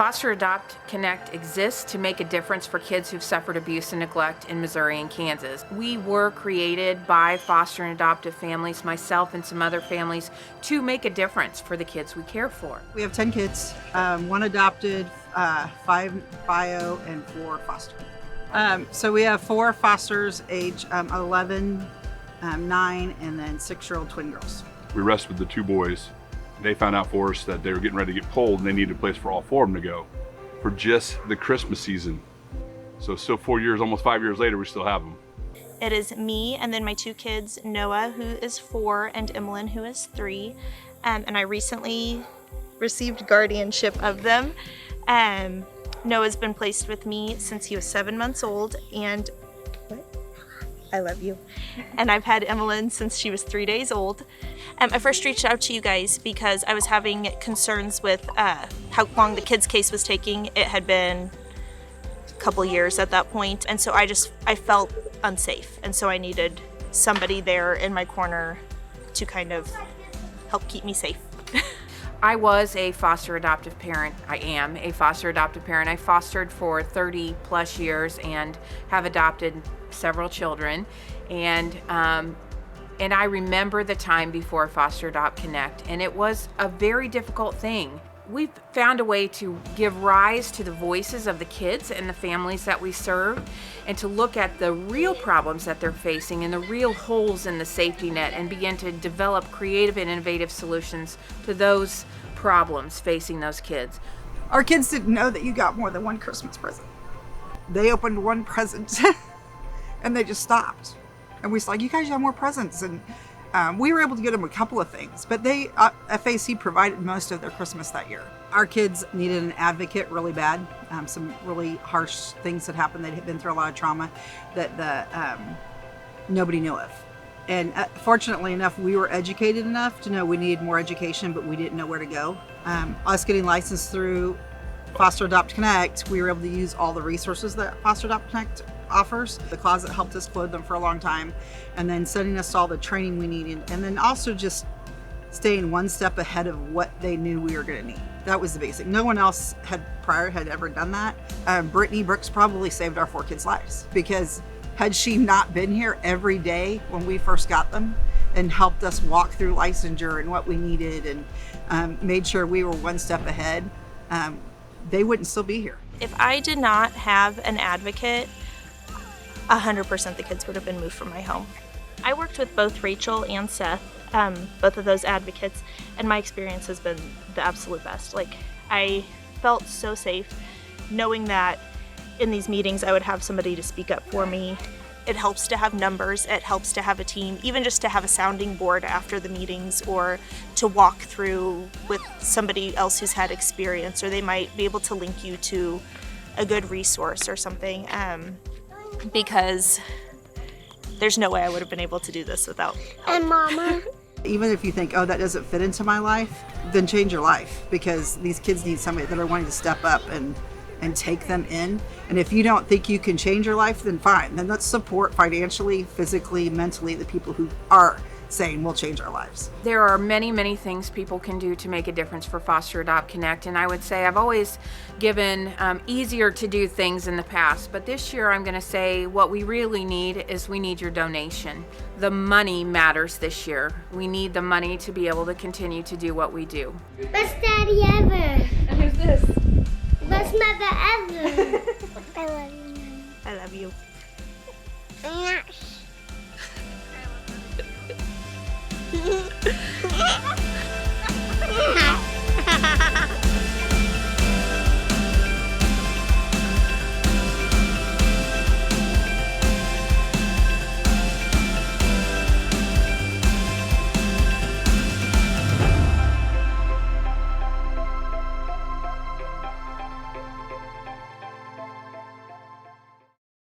Foster Adopt Connect exists to make a difference for kids who've suffered abuse and neglect in Missouri and Kansas. We were created by foster and adoptive families, myself and some other families, to make a difference for the kids we care for. We have 10 kids, 1 adopted, 5 bio, and 4 foster. So we have 4 fosters, age 11, 9, and then 6-year-old twin girls. We rescued the 2 boys. They found out for us that they were getting ready to get pulled and they needed a place for all 4 of them to go for just the Christmas season. So still 4 years, almost 5 years later, we still have them. It is me and then my 2 kids, Noah, who is 4, and Emmeline, who is 3. And I recently received guardianship of them. Noah's been placed with me since he was 7 months old, and I love you. And I've had Emmeline since she was 3 days old. I first reached out to you guys because I was having concerns with how long the kids' case was taking. It had been a couple years at that point, and so I felt unsafe, and so I needed somebody there in my corner to kind of help keep me safe. I was a foster adoptive parent. I am a foster adoptive parent. I fostered for 30 plus years and have adopted several children. And I remember the time before Foster Adopt Connect, and it was a very difficult thing. We've found a way to give rise to the voices of the kids and the families that we serve, and to look at the real problems that they're facing and the real holes in the safety net, and begin to develop creative and innovative solutions to those problems facing those kids. Our kids didn't know that you got more than 1 Christmas present. They opened 1 present and they just stopped. And we was like, you guys have more presents. And we were able to get them a couple of things, but FAC provided most of their Christmas that year. Our kids needed an advocate really bad. Some really harsh things had happened. They'd been through a lot of trauma that nobody knew of. And fortunately enough, we were educated enough to know we needed more education, but we didn't know where to go. Us getting licensed through Foster Adopt Connect, we were able to use all the resources that Foster Adopt Connect offers. The closet helped us clothe them for a long time, and then sending us all the training we needed, and then also just staying 1 step ahead of what they knew we were going to need. That was the basic. No one else had ever done that. Brittany Brooks probably saved our 4 kids' lives, because had she not been here every day when we first got them and helped us walk through licensure and what we needed, and made sure we were 1 step ahead, they wouldn't still be here. If I did not have an advocate, 100% the kids would have been moved from my home. I worked with both Rachel and Seth, both of those advocates, and my experience has been the absolute best. Like, I felt so safe knowing that in these meetings I would have somebody to speak up for me. It helps to have numbers, it helps to have a team, even just to have a sounding board after the meetings, or to walk through with somebody else who's had experience, or they might be able to link you to a good resource or something, because there's no way I would have been able to do this without help. And Mama. Even if you think, oh, that doesn't fit into my life, then change your life, because these kids need somebody that are wanting to step up and take them in. And if you don't think you can change your life, then fine. Then let's support financially, physically, mentally the people who are saying we'll change our lives. There are many, many things people can do to make a difference for Foster Adopt Connect, and I would say I've always given easier to do things in the past, but this year I'm going to say what we really need is we need your donation. The money matters this year. We need the money to be able to continue to do what we do. Best daddy ever. And who's this? Best mother ever. I love you, Mom. I love you. Yeah.